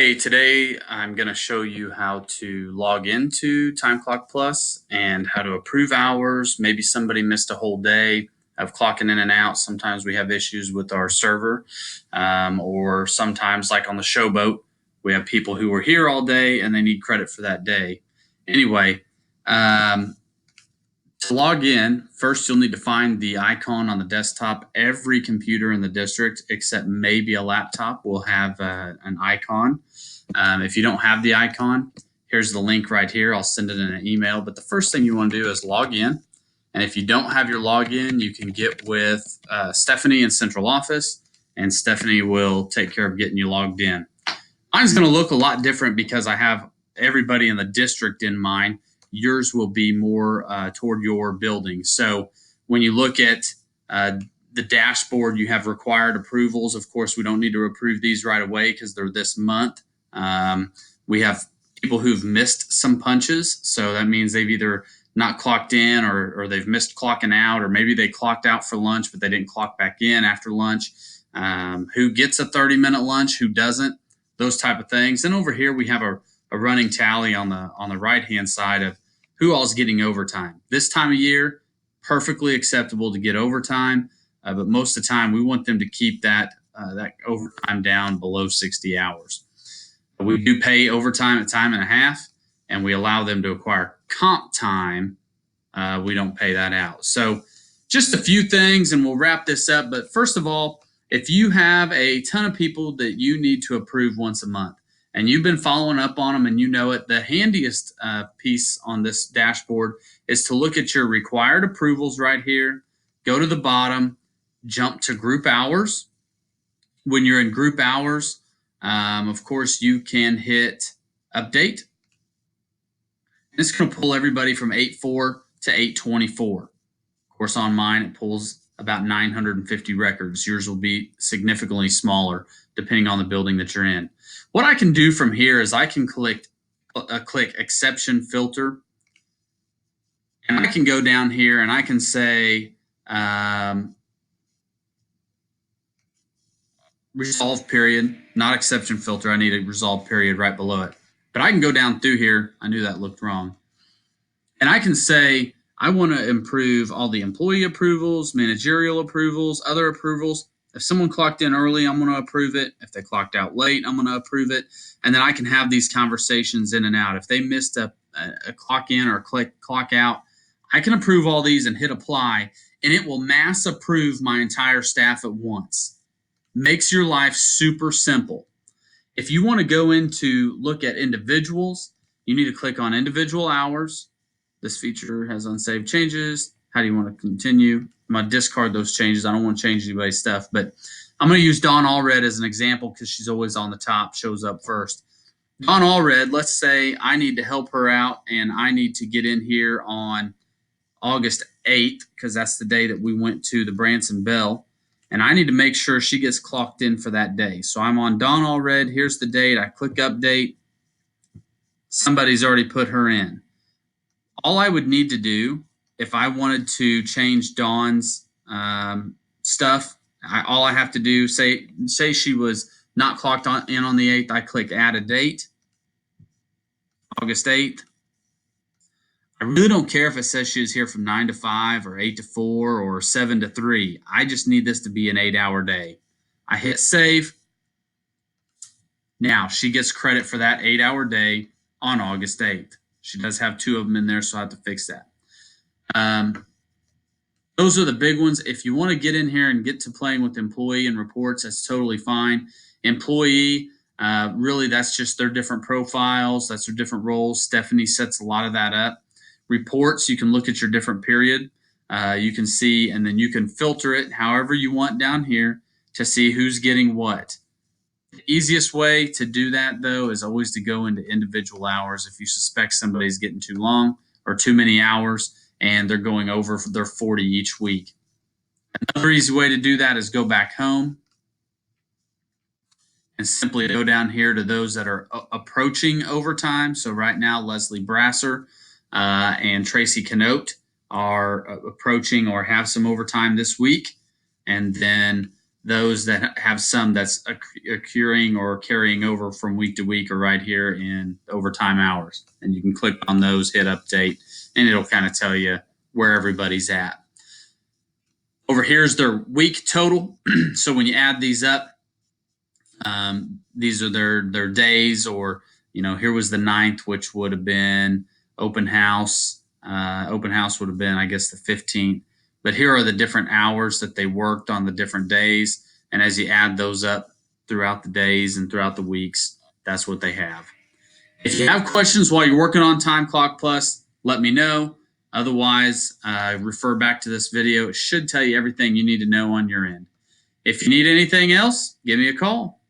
Hey, today I'm going to show you how to log into Time Clock Plus and how to approve hours. Maybe somebody missed a whole day of clocking in and out. Sometimes we have issues with our server, or sometimes, like on the Showboat, we have people who were here all day and they need credit for that day. Anyway, to log in, first you'll need to find the icon on the desktop. Every computer in the district, except maybe a laptop, will have an icon. If you don't have the icon, here's the link right here. I'll send it in an email. But the first thing you want to do is log in. And if you don't have your login, you can get with Stephanie in central office, and Stephanie will take care of getting you logged in. Mine's going to look a lot different because I have everybody in the district in mind. Yours will be more toward your building. So when you look at the dashboard, you have required approvals. Of course, we don't need to approve these right away because they're this month. We have people who've missed some punches. So that means they've either not clocked in or they've missed clocking out, or maybe they clocked out for lunch, but they didn't clock back in after lunch. Who gets a 30-minute lunch, who doesn't, those type of things. And over here, we have a running tally on the right-hand side of who all's getting overtime. This time of year, perfectly acceptable to get overtime, but most of the time we want them to keep that overtime down below 60 hours. We do pay overtime at time and a half, and we allow them to acquire comp time. We don't pay that out. So just a few things, and we'll wrap this up. But first of all, if you have a ton of people that you need to approve once a month, and you've been following up on them and you know it, the handiest piece on this dashboard is to look at your required approvals right here, go to the bottom, jump to group hours. When you're in group hours, of course, you can hit update. It's going to pull everybody from 8/4 to 8/24. Of course, on mine, it pulls about 950 records. Yours will be significantly smaller depending on the building that you're in. What I can do from here is I can click exception filter, and I can go down here and I can say resolve period, not exception filter. I need a resolve period right below it. But I can go down through here. I knew that looked wrong. And I can say I want to improve all the employee approvals, managerial approvals, other approvals. If someone clocked in early, I'm going to approve it. If they clocked out late, I'm going to approve it. And then I can have these conversations in and out. If they missed a clock in or a clock out, I can approve all these and hit apply, and it will mass approve my entire staff at once. Makes your life super simple. If you want to go into look at individuals, you need to click on individual hours. This feature has unsaved changes. How do you want to continue? I'm going to discard those changes. I don't want to change anybody's stuff, but I'm going to use Dawn Allred as an example because she's always on the top, shows up first. Dawn Allred, let's say I need to help her out and I need to get in here on August 8th because that's the day that we went to the Branson Bell, and I need to make sure she gets clocked in for that day. So I'm on Dawn Allred. Here's the date. I click update. Somebody's already put her in. All I would need to do if I wanted to change Dawn's stuff, all I have to do, say she was not clocked in on the 8th, I click add a date, August 8th. I really don't care if it says she was here from 9 to 5 or 8 to 4 or 7 to 3. I just need this to be an 8-hour day. I hit save. Now she gets credit for that 8-hour day on August 8th. She does have 2 of them in there, so I have to fix that. Those are the big ones. If you want to get in here and get to playing with employee and reports, that's totally fine. Employee, really, that's just their different profiles. That's their different roles. Stephanie sets a lot of that up. Reports, you can look at your different period. You can see, and then you can filter it however you want down here to see who's getting what. The easiest way to do that, though, is always to go into individual hours if you suspect somebody's getting too long or too many hours and they're going over their 40 each week. Another easy way to do that is go back home and simply go down here to those that are approaching overtime. So right now, Leslie Brasser and Tracy Canote are approaching or have some overtime this week. And then those that have some that's occurring or carrying over from week to week are right here in overtime hours. And you can click on those, hit update, and it'll kind of tell you where everybody's at. Over here's their week total. So when you add these up, these are their days, or, here was the 9th, which would have been open house. Open house would have been, I guess, the 15th. But here are the different hours that they worked on the different days. And as you add those up throughout the days and throughout the weeks, that's what they have. If you have questions while you're working on Time Clock Plus, let me know. Otherwise, refer back to this video. It should tell you everything you need to know on your end. If you need anything else, give me a call.